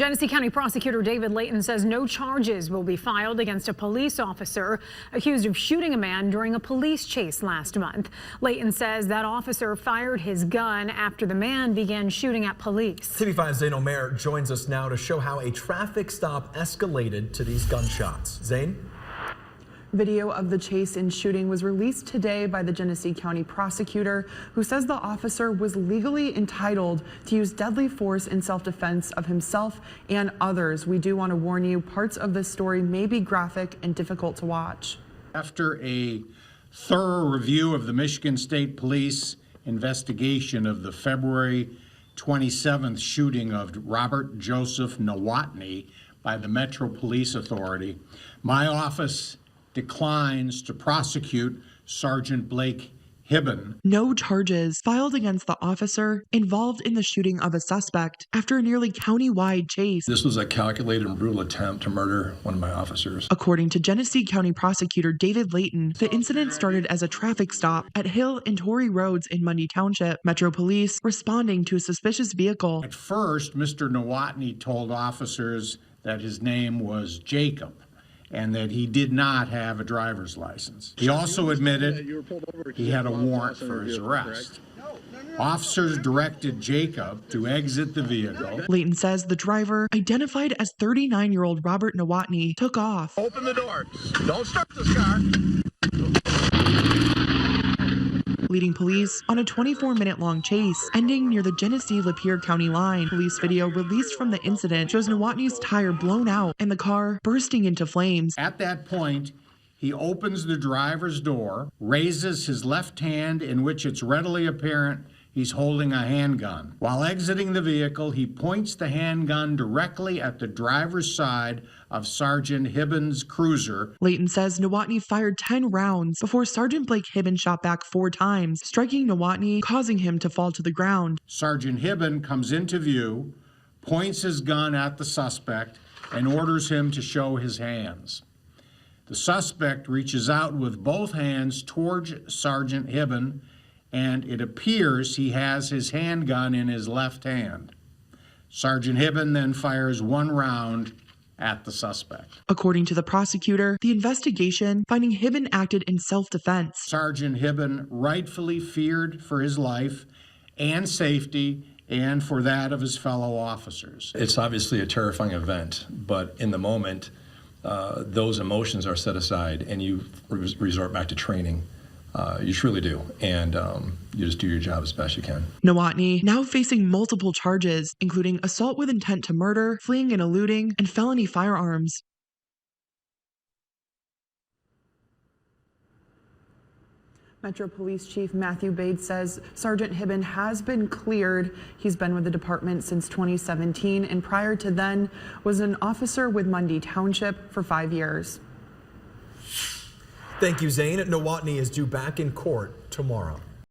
Genesee County Prosecutor David Leyton says no charges will be filed against a police officer accused of shooting a man during a police chase last month. Leyton says that officer fired his gun after the man began shooting at police. TV5's Zane Omer joins us now to show how a traffic stop escalated to these gunshots. Zane? Video of the chase and shooting was released today by the Genesee County Prosecutor, who says the officer was legally entitled to use deadly force in self-defense of himself and others. We do want to warn you, parts of this story may be graphic and difficult to watch. After a thorough review of the Michigan State Police investigation of the February 27th shooting of Robert Joseph Nowotny by the Metro Police Authority, my office declines to prosecute Sergeant Blake Hibben. No charges filed against the officer involved in the shooting of a suspect after a nearly county-wide chase. This was a calculated and brutal attempt to murder one of my officers. According to Genesee County Prosecutor David Leyton, the incident started as a traffic stop at Hill and Torrey Roads in Mundy Township. Metro Police responding to a suspicious vehicle. At first, Mr. Nowotny told officers that his name was Jacob and that he did not have a driver's license. He also admitted he had a warrant for his arrest. Officers directed Jacob to exit the vehicle. Leyton says the driver, identified as 39-year-old Robert Nowotny, took off. Open the door. Don't start this car. Leading police on a 24-minute-long chase, ending near the Genesee-Lapeer County line. Police video released from the incident shows Nowotny's tire blown out and the car bursting into flames. At that point, he opens the driver's door, raises his left hand, in which it's readily apparent he's holding a handgun. While exiting the vehicle, he points the handgun directly at the driver's side of Sergeant Hibben's cruiser. Leyton says Nowotny fired 10 rounds before Sergeant Blake Hibben shot back 4 times, striking Nowotny, causing him to fall to the ground. Sergeant Hibben comes into view, points his gun at the suspect, and orders him to show his hands. The suspect reaches out with both hands towards Sergeant Hibben, and it appears he has his handgun in his left hand. Sergeant Hibben then fires 1 round at the suspect. According to the prosecutor, the investigation finding Hibben acted in self-defense. Sergeant Hibben rightfully feared for his life and safety and for that of his fellow officers. It's obviously a terrifying event, but in the moment, those emotions are set aside and you resort back to training. You truly do, and you just do your job as best you can. Nowotny now facing multiple charges, including assault with intent to murder, fleeing and eluding, and felony firearms. Metro Police Chief Matthew Bates says Sergeant Hibben has been cleared. He's been with the department since 2017, and prior to then was an officer with Mundy Township for 5 years. Thank you, Zane. Nowotny is due back in court tomorrow.